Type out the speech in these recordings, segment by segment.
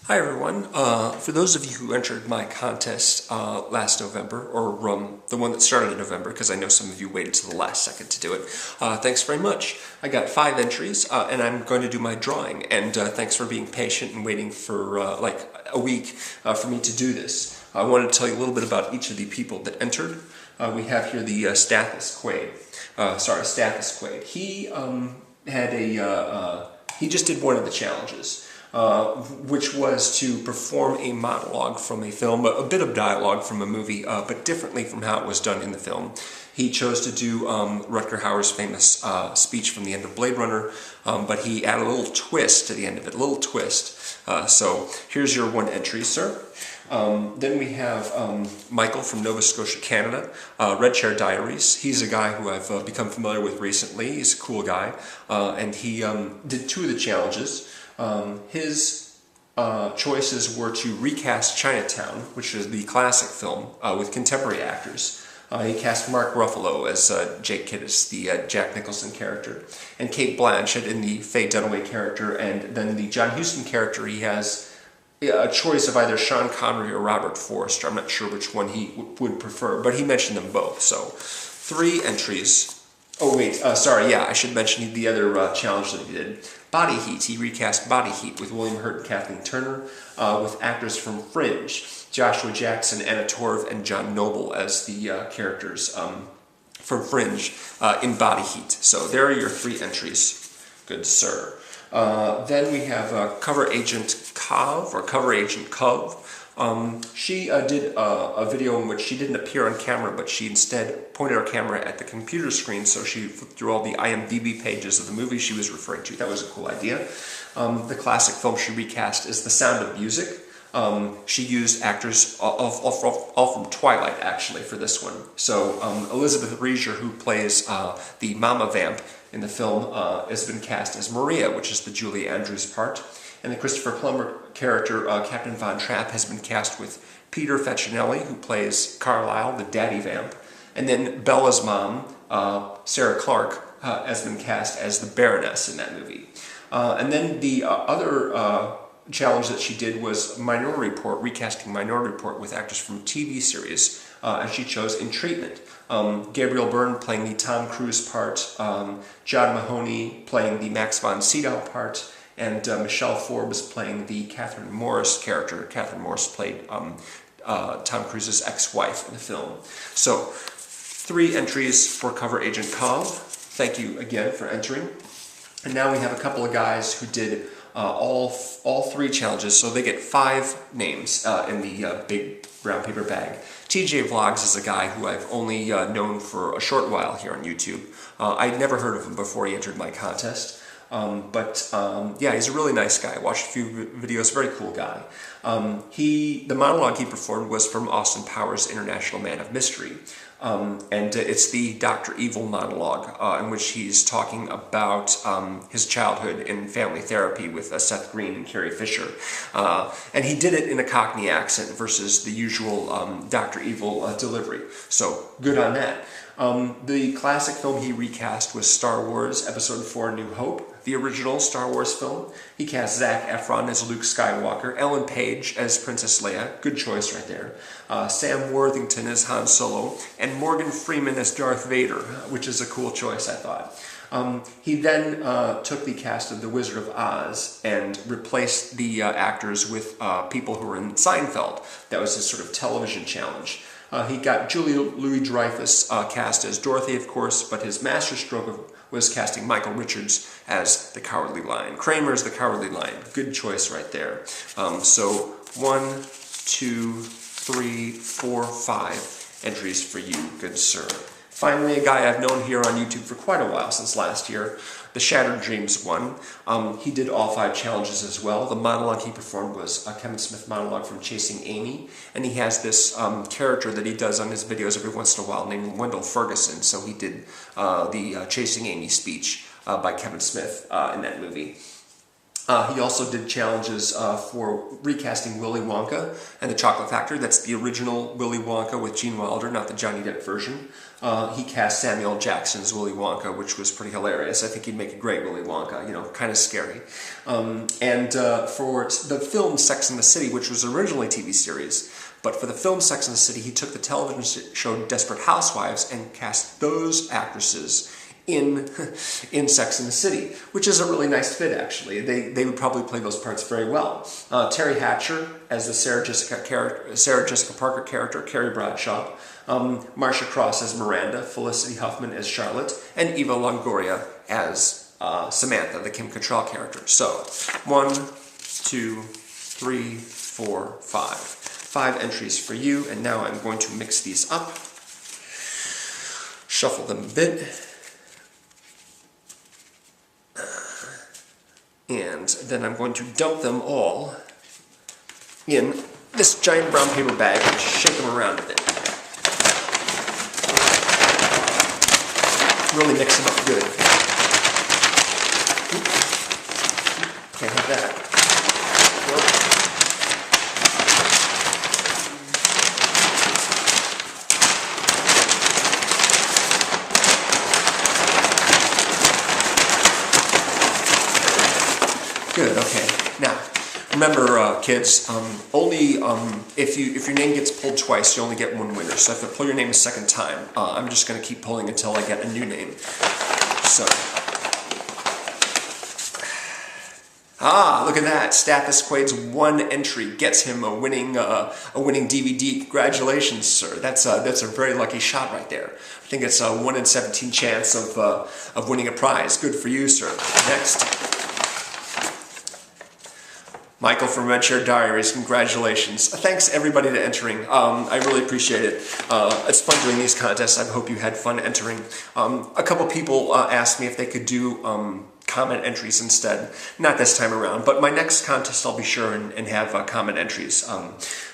Hi everyone. For those of you who entered my contest last November, or the one that started in November, because I know some of you waited till the last second to do it, thanks very much. I got 5 entries, and I'm going to do my drawing, and thanks for being patient and waiting for like a week for me to do this. I wanted to tell you a little bit about each of the people that entered. We have here the StathisQuaid. StathisQuaid. He had he just did one of the challenges. Which was to perform a monologue from a film, a bit of dialogue from a movie, but differently from how it was done in the film. He chose to do Rutger Hauer's famous speech from the end of Blade Runner, but he added a little twist to the end of it, a little twist. So here's your one entry, sir. Then we have Michael from Nova Scotia, Canada, REDchairDIARIES. He's a guy who I've become familiar with recently. He's a cool guy, and he did 2 of the challenges. His choices were to recast Chinatown, which is the classic film, with contemporary actors. He cast Mark Ruffalo as Jake Kittis, the Jack Nicholson character, and Cate Blanchett in the Faye Dunaway character, and then the John Huston character he has a choice of either Sean Connery or Robert Forster. I'm not sure which one he would prefer, but he mentioned them both. So 3 entries. Oh wait, sorry, yeah, I should mention the other challenge that he did. Body Heat. He recast Body Heat with William Hurt and Kathleen Turner, with actors from Fringe, Joshua Jackson, Anna Torv, and John Noble as the characters from Fringe in Body Heat. So there are your 3 entries, good sir. Then we have coveragentcov, or coveragentcov. She did a video in which she didn't appear on camera, but she instead pointed her camera at the computer screen, so she flipped through all the IMDb pages of the movie she was referring to. That was a cool idea. The classic film she recast is The Sound of Music. She used actors all from Twilight, actually, for this one. So Elizabeth Regier, who plays the Mama Vamp in the film, has been cast as Maria, which is the Julie Andrews part. And the Christopher Plummer character, Captain Von Trapp, has been cast with Peter Facinelli, who plays Carlisle, the daddy vamp. And then Bella's mom, Sarah Clark, has been cast as the Baroness in that movie. And then the other challenge that she did was Minority Report, recasting Minority Report with actors from a TV series, and she chose In Treatment. Gabriel Byrne playing the Tom Cruise part, John Mahoney playing the Max von Sydow part, and Michelle Forbes playing the Catherine Morris character. Catherine Morris played Tom Cruise's ex-wife in the film. So 3 entries for CoverAgentCov. Thank you again for entering. And now we have a couple of guys who did all 3 challenges, so they get 5 names in the big brown paper bag. TJVlogs is a guy who I've only known for a short while here on YouTube. I'd never heard of him before he entered my contest. Yeah, he's a really nice guy. I watched a few videos, very cool guy. The monologue he performed was from Austin Powers' International Man of Mystery. And it's the Dr. Evil monologue, in which he's talking about his childhood in family therapy with Seth Green and Carrie Fisher. And he did it in a Cockney accent versus the usual Dr. Evil delivery. So, good on that. The classic film he recast was Star Wars Episode 4 New Hope, the original Star Wars film. He cast Zac Efron as Luke Skywalker, Ellen Page as Princess Leia, good choice right there, Sam Worthington as Han Solo, and Morgan Freeman as Darth Vader, which is a cool choice, I thought. He then took the cast of The Wizard of Oz and replaced the actors with people who were in Seinfeld. That was his sort of television challenge. He got Julia Louis-Dreyfus cast as Dorothy, of course, but his masterstroke was casting Michael Richards as the Cowardly Lion. Kramer as the Cowardly Lion. Good choice right there. So 1, 2, 3, 4, 5 entries for you, good sir. Finally, a guy I've known here on YouTube for quite a while, since last year, the Shattered Dreams one. He did all 5 challenges as well. The monologue he performed was a Kevin Smith monologue from Chasing Amy, and he has this character that he does on his videos every once in a while named Wendell Ferguson, so he did the Chasing Amy speech by Kevin Smith in that movie. He also did challenges for recasting Willy Wonka and the Chocolate Factory. That's the original Willy Wonka with Gene Wilder, not the Johnny Depp version. He cast Samuel Jackson's Willy Wonka, which was pretty hilarious. I think he'd make a great Willy Wonka, you know, kind of scary. And for the film Sex and the City, which was originally a TV series, but for the film Sex and the City, he took the television show Desperate Housewives and cast those actresses in Sex and the City, which is a really nice fit, actually. They would probably play those parts very well. Terry Hatcher as the Sarah Jessica Parker character, Carrie Bradshaw. Marcia Cross as Miranda, Felicity Huffman as Charlotte, and Eva Longoria as Samantha, the Kim Cattrall character. So, 1, 2, 3, 4, 5. 5 entries for you, and now I'm going to mix these up. Shuffle them a bit. And then I'm going to dump them all in this giant brown paper bag and shake them around a bit. Really mix them up good. Can't have that. Good, okay. Now, remember, kids, only if your name gets pulled twice, you only get one winner. So if I pull your name a second time, I'm just going to keep pulling until I get a new name. So, look at that! StathisQuaid's one entry gets him a winning DVD. Congratulations, sir. That's a very lucky shot right there. I think it's a 1 in 17 chance of winning a prize. Good for you, sir. Next. Michael from REDchairDIARIES, congratulations. Thanks everybody to entering. I really appreciate it. It's fun doing these contests. I hope you had fun entering. A couple people asked me if they could do comment entries instead. Not this time around, but my next contest I'll be sure and have comment entries.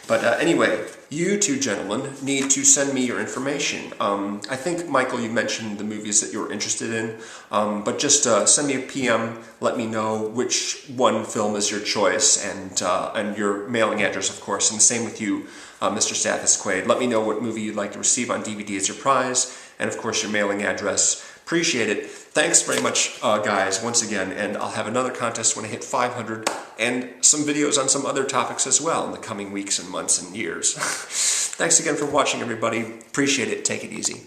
But anyway, you two gentlemen need to send me your information. I think, Michael, you mentioned the movies that you were interested in, but just send me a PM, let me know which one film is your choice, and your mailing address, of course, and the same with you, Mr. StathisQuaid. Let me know what movie you'd like to receive on DVD as your prize, and of course your mailing address. Appreciate it. Thanks very much, guys, once again, and I'll have another contest when I hit 500, and some videos on some other topics as well in the coming weeks and months and years. Thanks again for watching, everybody. Appreciate it. Take it easy.